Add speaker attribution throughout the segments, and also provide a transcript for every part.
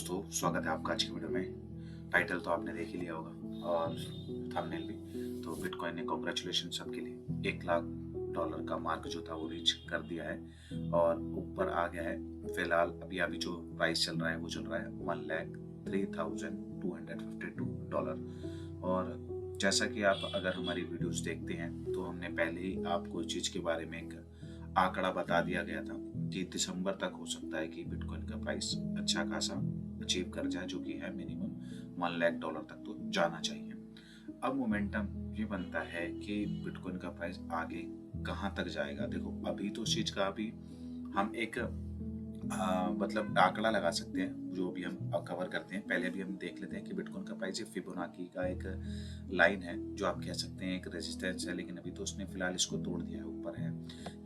Speaker 1: दोस्तों, स्वागत है आपका आज की वीडियो में। टाइटल तो आपने देख ही लिया होगा और थंबनेल भी। तो बिटकॉइन ने कॉन्ग्रेचुलेशन सबके लिए $1 लाख का मार्क जो था वो रीच कर दिया है और ऊपर आ गया है। फिलहाल अभी अभी जो प्राइस चल रहा है वो चल रहा है $1,03,252। और जैसा कि आप अगर हमारी वीडियोस देखते हैं तो हमने पहले ही आपको इस चीज़ के बारे में एक आंकड़ा बता दिया गया था कि दिसंबर तक हो सकता है कि बिटकॉइन का प्राइस अच्छा खासा अचीव कर जाए, जो कि है मिनिमम $1 लाख तक तो जाना चाहिए। अब मोमेंटम ये बनता है कि बिटकॉइन का प्राइस आगे कहाँ तक जाएगा। देखो, अभी तो इस चीज़ का अभी हम एक मतलब आंकड़ा लगा सकते हैं जो भी हम कवर करते हैं। पहले भी हम देख लेते हैं कि बिटकॉइन का प्राइस फिबोनाची का एक लाइन है जो आप कह सकते हैं एक रेजिस्टेंस है, लेकिन अभी तो उसने फिलहाल इसको तोड़ दिया है, ऊपर है।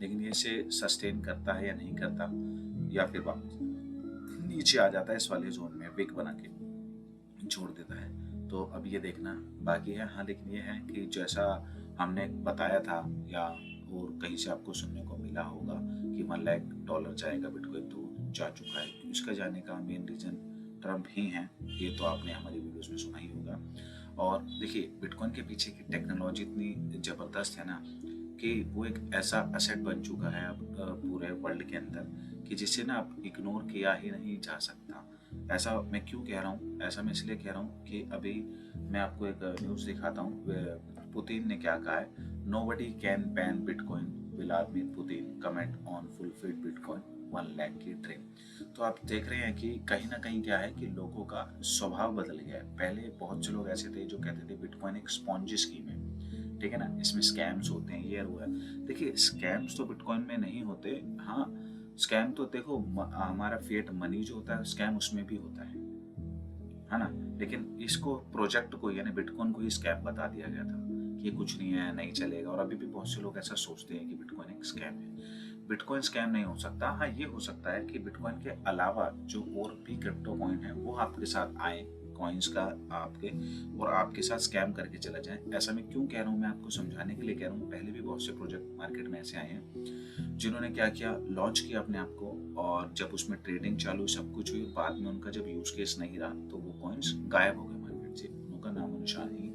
Speaker 1: लेकिन ये इसे सस्टेन करता है या नहीं करता, या फिर वापस नीचे आ जाता है इस वाले जोन में, विक बना के छोड़ देता है। तो अब ये देखना बाकी है। हाँ, लेकिन ये है कि जैसा हमने बताया था या और कहीं से आपको सुनने को मिला होगा कि $1 लाख जाएगा बिटकॉइन, तो जा चुका है। तो इसका जाने का मेन रीजन ट्रम्प ही हैं, ये तो आपने हमारी वीडियोस में सुना ही होगा। और देखिए, बिटकॉइन के पीछे की टेक्नोलॉजी इतनी ज़बरदस्त है ना कि वो एक ऐसा एसेट बन चुका है अब पूरे वर्ल्ड के अंदर कि जिसे ना अब इग्नोर किया ही नहीं जा सकता। ऐसा मैं क्यों कह रहा हूँ? ऐसा मैं इसलिए कह रहा हूँ कि अभी मैं आपको एक न्यूज़ दिखाता हूँ। पुतिन ने क्या कहा है, nobody can ban bitcoin, Vladimir Putin comment on fulfilled bitcoin 1 lakh की ड्रीम। तो आप देख रहे हैं कि कहीं ना कहीं क्या है कि लोगों का स्वभाव बदल गया है। पहले बहुत से लोग ऐसे थे जो कहते थे बिटकॉइन एक स्पॉन्जी स्कीम है, ठीक है ना, इसमें स्कैम्स होते हैं, ये हुआ। देखिए, स्कैम्स तो बिटकॉइन में नहीं होते। हाँ, स्कैम तो देखो हमारा फिएट मनी जो होता है स्कैम उसमें भी होता है ना। लेकिन इसको प्रोजेक्ट को यानी बिटकॉइन को ही स्कैम बता दिया गया था कि ये कुछ नहीं है, नहीं चलेगा। और अभी भी बहुत से लोग ऐसा सोचते हैं कि बिटकॉइन एक स्कैम है। बिटकॉइन स्कैम नहीं हो सकता। हाँ, ये हो सकता है कि बिटकॉइन के अलावा जो और भी क्रिप्टो कॉइन है वो आपके साथ आए, कॉइन्स का आपके और आपके साथ स्कैम करके चला जाए। ऐसा मैं क्यों कह रहा हूँ, मैं आपको समझाने के लिए कह रहा हूँ। पहले भी बहुत से प्रोजेक्ट मार्केट में ऐसे आए हैं जिन्होंने क्या किया, लॉन्च किया अपने आप को, और जब उसमें ट्रेडिंग चालू सब कुछ हुई, बाद में उनका जब यूज केस नहीं रहा तो वो कॉइन्स गायब हो गए मार्केट से, उनका नामो निशान ही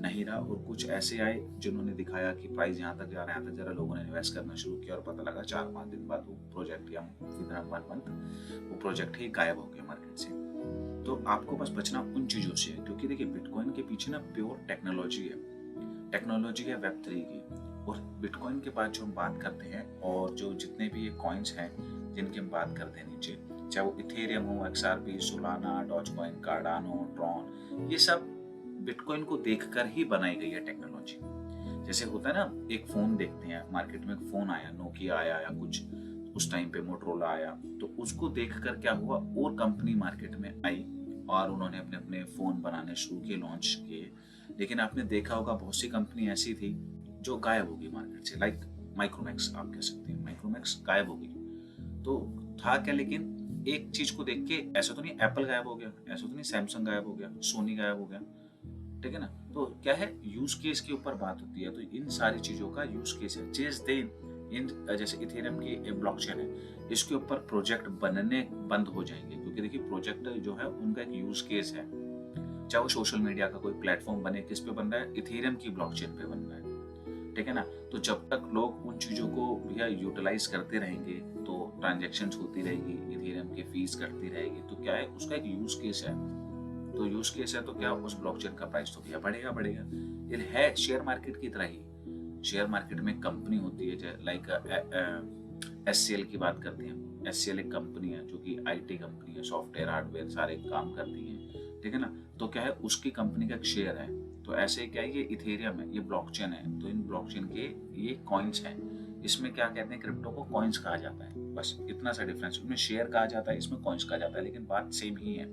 Speaker 1: नहीं रहा। और कुछ ऐसे आए जिन्होंने दिखाया कि प्राइस यहाँ तक जा रहा है, यहाँ तक जरा लोगों ने इन्वेस्ट करना शुरू किया और पता लगा 4-5 दिन बाद वो प्रोजेक्ट या विद इन 1 मंथ वो प्रोजेक्ट ही गायब हो गया मार्केट से। तो आपको बस बचना उन चीजों से है, क्योंकि देखिए बिटकॉइन के पीछे ना प्योर टेक्नोलॉजी है। टेक्नोलॉजी है वेब3 की। और बिटकॉइन के बाद जो हम बात करते हैं और जो जितने भी ये कॉइन्स हैं जिनकी हम बात करते हैं नीचे, चाहे वो इथेरियम हो, XRP, Solana, Dogecoin, Cardano, Tron, ये सब बिटकॉइन को देखकर ही बनाई गई है टेक्नोलॉजी। जैसे होता है ना, एक फोन देखते हैं मार्केट में, एक फोन आया, नोकिया आया या कुछ उस टाइम पे मोटरोला आया, तो उसको देखकर क्या हुआ, और कंपनी मार्केट में आई और उन्होंने अपने अपने फोन बनाने शुरू किए, लॉन्च किए। लेकिन आपने देखा होगा बहुत सी कंपनी ऐसी थी जो गायब हो गई मार्केट से, लाइक माइक्रोमैक्स आप कह सकते हैं, माइक्रोमैक्स गायब हो गई। तो था क्या, लेकिन एक चीज को देख के ऐसा तो नहीं एप्पल गायब हो गया, ऐसा तो नहीं सैमसंग गायब हो गया, सोनी गायब हो गया, ठीक है ना। तो क्या है, यूज केस के ऊपर बात होती है। तो इन सारी चीजों का यूज केस है। जिस दिन इन जैसे इथेरियम की ब्लॉकचेन है, इसके ऊपर प्रोजेक्ट बनने बंद हो जाएंगे, क्योंकि देखिए प्रोजेक्ट जो है उनका एक यूज केस है। चाहे वो सोशल मीडिया का कोई प्लेटफॉर्म बने, किस पे बन रहा है, इथेरियम की ब्लॉकचेन पे बन रहा है, ठीक है ना। तो जब तक लोग उन चीजों को भैया यूटिलाइज करते रहेंगे तो ट्रांजेक्शन्स होती रहेगी, इथेरियम की फीस कटती रहेगी। तो क्या है, उसका एक यूज केस है। तो यूज केस है तो क्या, उस ब्लॉकचेन का प्राइस तो भैया बढ़ेगा बढ़ेगा। ये है शेयर मार्केट की तरह ही। शेयर मार्केट में कंपनी होती है, लाइक SCL की बात करते हैं। SCL एक कंपनी है जो कि IT कंपनी है, सॉफ्टवेयर हार्डवेयर सारे काम करती है, ठीक है ना। तो क्या है, उसकी कंपनी का एक शेयर है। तो ऐसे क्या है, ये इथेरियम है, ये ब्लॉकचेन है। तो इन ब्लॉकचेन के ये कॉइन्स हैं। इसमें क्या कहते हैं, क्रिप्टो को कॉइन्स कहा जाता है, बस इतना सा डिफरेंस। उसमें शेयर कहा जाता है, इसमें कॉइन्स कहा जाता है, लेकिन बात सेम ही है।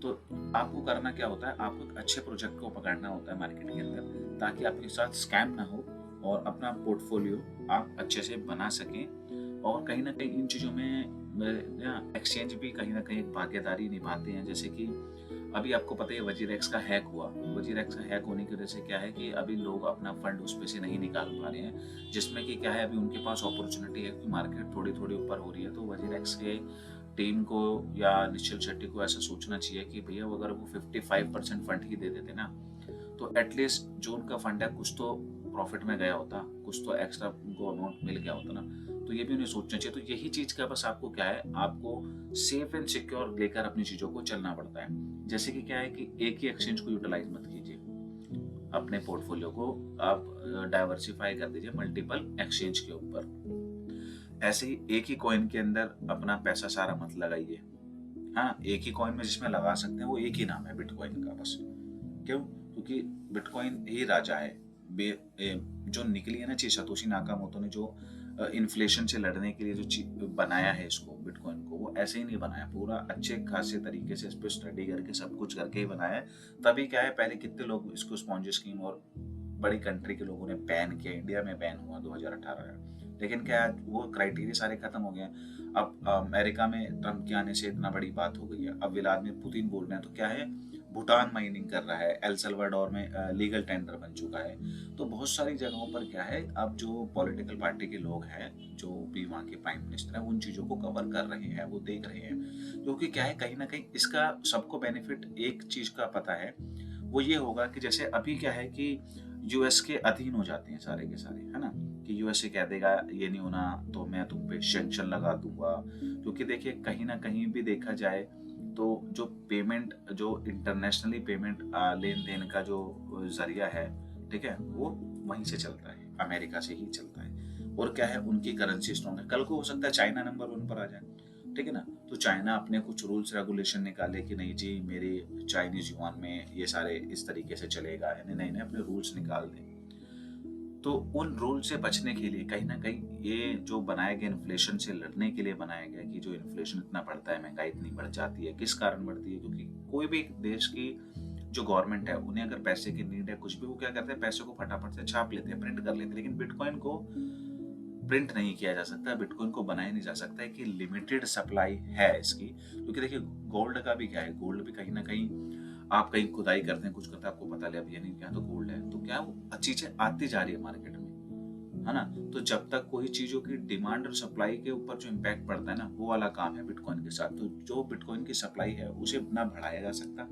Speaker 1: तो आपको करना क्या होता है, आपको एक अच्छे प्रोजेक्ट को पकड़ना होता है मार्केट के अंदर, ताकि आपके साथ स्कैम ना हो और अपना पोर्टफोलियो आप अच्छे से बना सकें। और कहीं ना कहीं इन चीज़ों में एक्सचेंज भी कहीं ना कहीं एक भागीदारी निभाते हैं। जैसे कि अभी आपको पता है वजीरेक्स का हैक हुआ। वजीरेक्स का हैक होने की वजह से क्या है कि अभी लोग अपना फंड उस पे से नहीं निकाल पा रहे हैं, जिसमें कि क्या है, अभी उनके पास अपॉर्चुनिटी है कि मार्केट थोड़ी थोड़ी ऊपर हो रही है, तो वजीरेक्स के टीम को या निश्चल शेट्टी को ऐसा सोचना चाहिए कि भैया अगर वो 55% फंड ही दे देते ना, तो एटलीस्ट जो उनका फंड है कुछ तो प्रॉफिट में गया होता, कुछ तो एक्स्ट्रा उनको अमाउंट मिल गया होता ना। तो ये भी उन्हें सोचना चाहिए। तो यही चीज का बस आपको क्या है, आपको सेफ एंड सिक्योर लेकर अपनी चीजों को चलना पड़ता है। जैसे कि क्या है कि एक ही एक्सचेंज को यूटिलाइज मत कीजिए, अपने पोर्टफोलियो को आप डाइवर्सिफाई कर दीजिए मल्टीपल एक्सचेंज के ऊपर। ऐसे ही एक ही कॉइन के अंदर अपना पैसा सारा मत लगाइए। हाँ, एक ही कॉइन में जिसमें लगा सकते हैं वो एक ही नाम है बिटकॉइन का बस। क्यों? क्योंकि बिटकॉइन ही राजा है। जो निकली है ना चीज, सतोशी नाकामोटो ने जो इन्फ्लेशन से लड़ने के लिए जो बनाया है इसको, बिटकॉइन को, वो ऐसे ही नहीं बनाया, पूरा अच्छे खासे तरीके से इस पर स्टडी करके सब कुछ करके ही बनाया है। तभी क्या है, पहले कितने लोग इसको स्पॉन्जी स्कीम और बड़ी कंट्री के लोगों ने बैन किया, इंडिया में बैन हुआ 2018 में। लेकिन क्या है, वो क्राइटेरिया सारे खत्म हो गए हैं। अब अमेरिका में ट्रम्प के आने से इतना बड़ी बात हो गई है। अब व्लादिमीर पुतिन बोल रहे हैं तो क्या है, भूटान माइनिंग कर रहा है, एल सल्वाडोर में लीगल टेंडर बन चुका है। तो बहुत सारी जगहों पर क्या है, अब जो पॉलिटिकल पार्टी के लोग हैं, जो भी वहाँ के प्राइम मिनिस्टर हैं, उन चीज़ों को कवर कर रहे हैं, वो देख रहे हैं। क्योंकि क्या है, कहीं ना कहीं इसका सबको बेनिफिट एक चीज़ का पता है, वो ये होगा कि जैसे अभी क्या है कि यूएस के अधीन हो जाते हैं सारे के सारे, है ना, कि यूएस कह देगा ये नहीं होना तो मैं तुम पे सैंक्शन लगा दूंगा। क्योंकि देखिए कहीं ना कहीं भी देखा जाए तो जो पेमेंट, जो इंटरनेशनली पेमेंट लेन देन का जो जरिया है, ठीक है, वो वहीं से चलता है, अमेरिका से ही चलता है। और क्या है, उनकी करेंसी स्ट्रॉन्ग है। कल को हो सकता है चाइना नंबर 1 पर आ जाए, ठीक है ना, तो चाइना अपने कुछ रूल्स रेगुलेशन निकाले कि नहीं जी मेरे चाइनीज युआन में ये सारे इस तरीके से चलेगा, नहीं नहीं, अपने रूल्स निकाल दें। तो उन रूल से बचने के लिए कहीं ना कहीं ये जो बनाया गया, इन्फ्लेशन से लड़ने के लिए बनाया गया, कि जो इन्फ्लेशन इतना बढ़ता है, महंगाई इतनी बढ़ जाती है, किस कारण बढ़ती है? क्योंकि कोई भी देश की जो गवर्नमेंट है, उन्हें अगर पैसे की नीड है कुछ भी, वो क्या करते हैं, पैसे को फटाफट से छाप लेते हैं, प्रिंट कर लेते हैं। लेकिन बिटकॉइन को प्रिंट नहीं किया जा सकता, बिटकॉइन को बनाया नहीं जा सकता है, कि लिमिटेड सप्लाई है इसकी। क्योंकि देखिए गोल्ड का भी क्या है, गोल्ड भी कहीं ना कहीं आप कहीं खुदाई करते हैं, कुछ करते हैं, आपको पता लगे अब ये नहीं, क्या तो गोल्ड है, तो क्या वो चीजें आती जा रही है मार्केट में, है ना। तो जब तक कोई चीजों की डिमांड और सप्लाई के ऊपर जो इम्पैक्ट पड़ता है ना, वो वाला काम है बिटकॉइन के साथ। तो जो बिटकॉइन की सप्लाई है उसे ना बढ़ाया जा सकता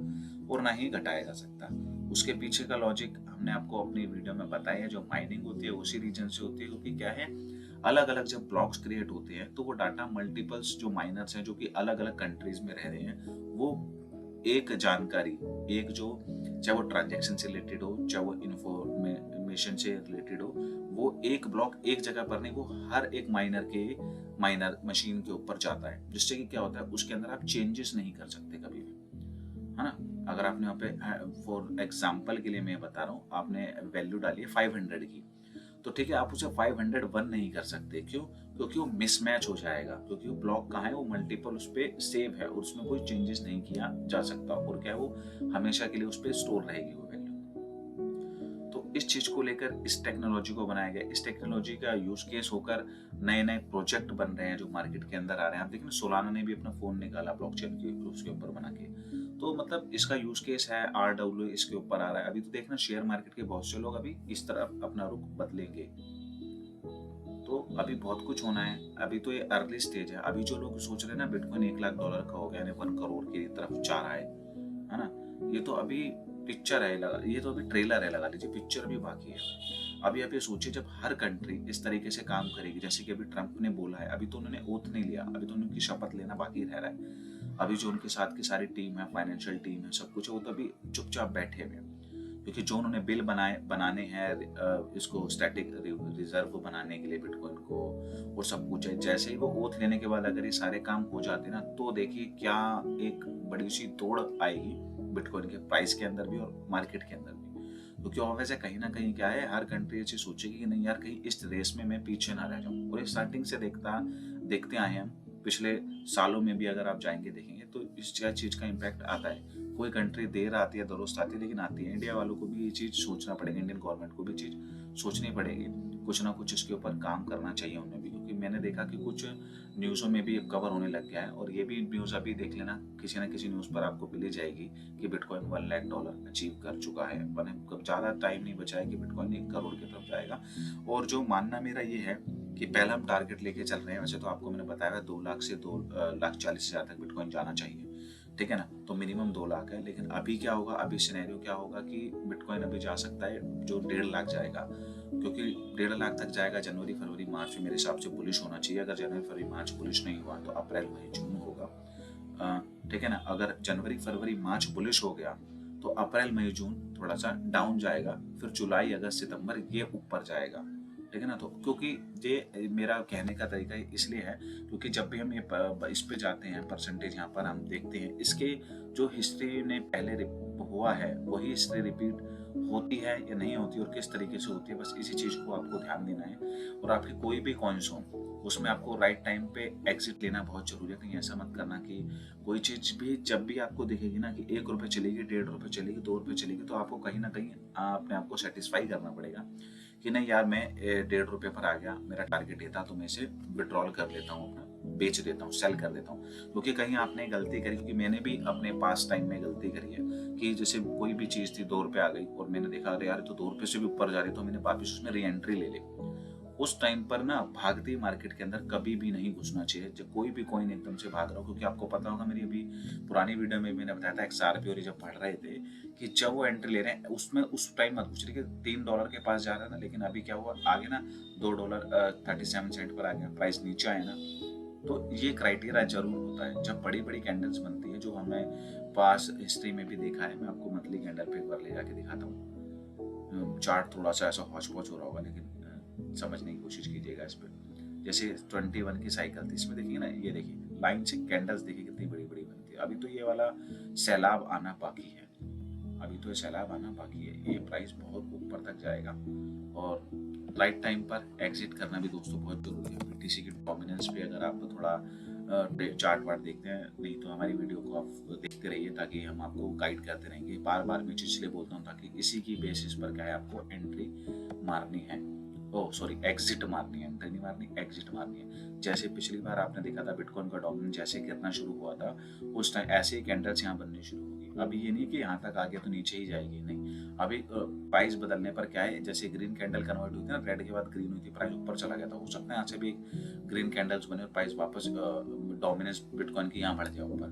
Speaker 1: और ना ही घटाया जा सकता। उसके पीछे का लॉजिक हमने आपको अपनी वीडियो में बताया है। जो माइनिंग होती है उसी रीजन से होती है, क्योंकि क्या है, अलग अलग जब ब्लॉक्स क्रिएट होते हैं तो वो डाटा मल्टीपल्स जो माइनर्स हैं, जो कि अलग अलग कंट्रीज में रह रहे हैं, वो एक जानकारी, एक जो, चाहे वो ट्रांजेक्शन से रिलेटेड हो, चाहे वो इंफॉर्मेशन से रिलेटेड हो, वो एक ब्लॉक एक जगह पर नहीं, वो हर एक माइनर मशीन के ऊपर जाता है। जिससे कि क्या होता है, उसके अंदर आप चेंजेस नहीं कर सकते कभी भी, है ना। अगर आपने यहाँ पे फॉर एग्जाम्पल के लिए मैं बता रहा हूँ, आपने वैल्यू डाली है 500 की, तो ठीक है, आप उसे 501 नहीं कर सकते। क्यों? क्योंकि वो मिसमैच हो जाएगा, क्योंकि वो ब्लॉक कहाँ है, वो मल्टीपल उस पर सेव है और उसमें कोई चेंजेस नहीं किया जा सकता, और क्या है, वो हमेशा के लिए उस पर स्टोर रहेगी वो वैल्यू। तो इस चीज को लेकर इस टेक्नोलॉजी को बनाया गया। इस टेक्नोलॉजी का यूज केस होकर नए नए प्रोजेक्ट बन रहे हैं जो मार्केट के अंदर आ रहे हैं। आप देखिए सोलाना ने भी अपना फोन निकाला ब्लॉकचेन के उसके ऊपर बना के। तो मतलब इसका यूज केस है, RW इसके ऊपर आ रहा है। अभी तो देखना शेयर मार्केट के बहुत से लोग अभी इस तरफ अपना रुख बदलेंगे। तो अभी बहुत कुछ होना है, अभी तो ये अर्ली स्टेज है। अभी जो लोग सोच रहे हैं ना बिटकॉइन $1 लाख का हो गया, यानी 1 करोड़ की तरफ जा रहा है ना, ये तो अभी पिक्चर है, लगा, ये तो अभी ट्रेलर है, लगा लीजिए, पिक्चर भी बाकी है। अभी आप ये सोचिए, जब हर कंट्री इस तरीके से काम करेगी, जैसे कि अभी ट्रम्प ने बोला है, अभी तो उन्होंने ओथ नहीं लिया, अभी तो उनकी शपथ लेना बाकी रह रहा है। अभी जो उनके साथ की सारी टीम है, फाइनेंशियल टीम है, सब कुछ है, वो तो अभी चुपचाप बैठे हुए हैं। क्योंकि जो उन्होंने बिल बनाने हैं इसको स्टैटिक रिजर्व बनाने के लिए बिटकॉइन को, और सब कुछ है, जैसे ही वो ओथ लेने के बाद अगर ये सारे काम हो जाते ना, तो देखिए क्या एक बड़ी सी दौड़ आएगी बिटकॉइन के प्राइस के अंदर भी और मार्केट के अंदर भी। क्योंकि ऑब्वियस है, कहीं ना कहीं क्या है, हर कंट्री ऐसी सोचेगी कि नहीं यार, कहीं इस रेस में मैं पीछे ना रह जाऊं। और स्टार्टिंग से देखते आए हैं हम, पिछले सालों में भी अगर आप जाएंगे देखेंगे तो इस चीज का इम्पैक्ट आता है। कोई कंट्री देर आती है, दुरुस्त आती है, लेकिन आती है। इंडिया वालों को भी ये चीज सोचना पड़ेगा, इंडियन गवर्नमेंट को भी चीज सोचनी पड़ेगी, कुछ ना कुछ इसके ऊपर काम करना चाहिए उन्हें भी। क्योंकि मैंने देखा कि कुछ न्यूज़ों में भी कवर होने लग गया है, और ये भी न्यूज़ अभी देख लेना, किसी ना किसी न्यूज़ पर आपको मिल जाएगी कि बिटकॉइन $1 लाख अचीव कर चुका है। मैंने ज़्यादा टाइम नहीं बचा है कि बिटकॉइन 1 करोड़ की तरफ जाएगा। और जो मानना मेरा ये है कि पहला हम टारगेट लेके चल रहे हैं। वैसे तो आपको मैंने बताया है 2 लाख से 2,40,000 तक बिटकॉइन जाना चाहिए, ठीक है ना? तो मिनिमम 2 लाख है। लेकिन अभी क्या होगा, अभी सिनेरियो क्या होगा कि बिटकॉइन अभी जा सकता है जो 1.5 लाख जाएगा, क्योंकि 1.5 लाख तक जाएगा। जनवरी फरवरी मार्च में मेरे हिसाब से बुलिश होना चाहिए। अगर जनवरी फरवरी मार्च बुलिश नहीं हुआ तो अप्रैल मई जून होगा, ठीक है ना? अगर जनवरी फरवरी मार्च बुलिश हो गया तो अप्रैल मई जून थोड़ा सा डाउन जाएगा, फिर जुलाई अगस्त सितंबर ये ऊपर जाएगा, ठीक है ना? तो क्योंकि ये मेरा कहने का तरीका इसलिए है क्योंकि जब भी हम ये इस पे जाते हैं परसेंटेज, यहाँ पर हम देखते हैं इसके जो हिस्ट्री ने पहले हुआ है वही हिस्ट्री रिपीट होती है या नहीं होती और किस तरीके से होती है, बस इसी चीज को आपको ध्यान देना है। और आपके कोई भी कॉइन्स हो उसमें आपको राइट टाइम पे एग्जिट लेना बहुत जरूरी है। कहीं ऐसा मत करना कि कोई चीज भी जब भी आपको दिखेगी ना कि 1 रुपये चलेगी, 1.5 रुपये चलेगी, 2 रुपये चलेगी, तो आपको कहीं ना कहीं अपने आप को सेटिस्फाई करना पड़ेगा कि नहीं यार, मैं 1.5 रुपये पर आ गया, मेरा टारगेट ये था, तो मैं इसे विड्रॉल कर लेता हूँ, अपना बेच देता हूँ, सेल कर देता हूँ। क्योंकि कहीं आपने गलती करी, क्योंकि मैंने भी अपने पास टाइम में गलती करी है कि जैसे कोई भी चीज थी 2 रुपये आ गई और मैंने देखा अरे यार तो 2 रुपये से भी ऊपर जा रही, तो मैंने वापिस उसमें री एंट्री ले ली। उस टाइम पर ना भागती मार्केट के अंदर कभी भी नहीं घुसना चाहिए जब कोई भी कॉइन एकदम से भाग रहा हो। क्योंकि आपको पता होगा, मेरी अभी पुरानी वीडियो में मैंने बताया था XRP और जब पढ़ रहे थे कि जब वो एंट्री ले रहे हैं उसमें उस टाइम मत घुस रही कि $3 के पास जा रहा है ना, लेकिन अभी क्या हुआ, आगे ना $2.37 पर आ गया, प्राइस नीचे आया ना। तो ये क्राइटेरिया जरूर होता है जब बड़ी बड़ी कैंडल्स बनती है, जो हमें पास हिस्ट्री में भी देखा है। मैं आपको मंथली कैंडल पे एक बार ले जाके दिखाता हूँ। चार्ट थोड़ा सा ऐसा हौच पौच हो रहा होगा, लेकिन समझने की कोशिश कीजिएगा इस पर। जैसे 21 की साइकिल थी, इसमें देखिए ना, ये देखिए लाइन से कैंडल्स देखिए कितनी बड़ी बड़ी बनती है। अभी तो ये वाला सैलाब आना बाकी है, अभी तो ये सैलाब आना बाकी है। ये प्राइस बहुत ऊपर तक जाएगा और राइट टाइम पर एग्जिट करना भी दोस्तों बहुत जरूरी है। BTC की डोमिनेंस पे अगर आप थोड़ा चार्ट वार्ट देखते हैं, नहीं तो हमारी वीडियो को आप देखते रहिए ताकि हम आपको गाइड करते रहेंगे। बार बार मैं इसलिए बोलता हूँ ताकि इसी की बेसिस पर क्या है आपको एंट्री मारनी है, एग्जिट मारनी है, एंट्री नहीं मारनी, एग्जिट मारनी है। जैसे पिछली बार आपने देखा था बिटकॉइन का डोमिनेंस जैसे गिरना शुरू हुआ था, उस टाइम ऐसे ही कैंडल्स यहाँ बननी शुरू होगी। अभी ये नहीं कि यहाँ तक आ गया तो नीचे ही जाएगी, नहीं। अभी प्राइस बदलने पर क्या है, जैसे ग्रीन कैंडल कन्वर्ट हुई थी ना, रेड के बाद ग्रीन हुई थी, प्राइस ऊपर चला गया था। हो सकता है यहाँ से भी ग्रीन कैंडल्स बने और प्राइस वापस डोमिनेंस बिटकॉइन की यहाँ बढ़ जाए ऊपर,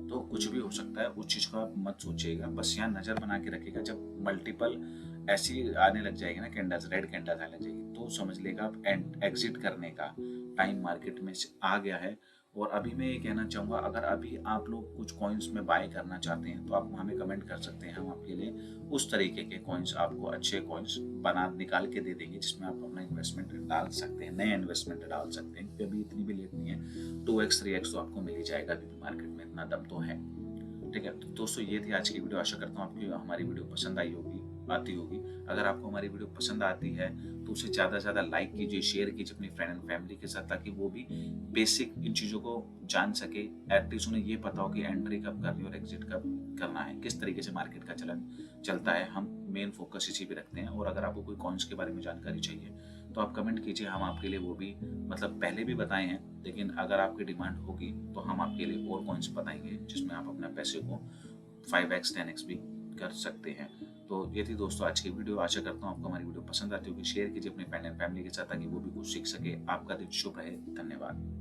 Speaker 1: तो कुछ भी हो सकता है। उस चीज को आप मत सोचिएगा, बस यहाँ नजर बना के रखिएगा। जब मल्टीपल ऐसी आने लग जाएगी ना कैंडल्स, रेड कैंडल्स आने लग जाएगी, तो समझ लेगा आप एग्जिट करने का टाइम मार्केट में से आ गया है। और अभी मैं ये कहना चाहूँगा, अगर अभी आप लोग कुछ कॉइन्स में बाय करना चाहते हैं तो आप हमें कमेंट कर सकते हैं। हम आपके लिए उस तरीके के कॉइन्स, आपको अच्छे कॉइन्स बना निकाल के दे देंगे जिसमें आप अपना इन्वेस्टमेंट डाल सकते हैं, नए इन्वेस्टमेंट डाल सकते हैं। क्योंकि अभी इतनी भी लेट नहीं है, 2x 3x तो आपको मिल ही जाएगा, अभी मार्केट में इतना दम तो है, ठीक है। तो दोस्तों ये थी आज की वीडियो। आशा करता हूँ आपको हमारी वीडियो पसंद आई होगी, आती होगी। अगर आपको हमारी वीडियो पसंद आती है तो उसे ज़्यादा से ज़्यादा लाइक कीजिए, शेयर कीजिए अपनी फ्रेंड एंड फैमिली के साथ, ताकि वो भी बेसिक इन चीज़ों को जान सके। एटलीस्ट उन्हें ये पता हो कि एंट्री कब करनी है और एग्जिट कब करना है, किस तरीके से मार्केट का चलन चलता है। हम मेन फोकस इसी पे रखते हैं। और अगर आपको कोई कॉइन्स के बारे में जानकारी चाहिए तो आप कमेंट कीजिए, हम आपके लिए वो भी पहले भी बताए हैं, लेकिन अगर आपकी डिमांड होगी तो हम आपके लिए और कॉइन्स बताएंगे जिसमें आप अपने पैसे को 5x 10x भी कर सकते हैं। तो ये थी दोस्तों आज की वीडियो। आशा करता हूँ आपको हमारी वीडियो पसंद आती होगी। शेयर कीजिए अपने फ्रेंड एंड फैमिली के साथ ताकि वो भी कुछ सीख सके। आपका दिन शुभ रहे। धन्यवाद।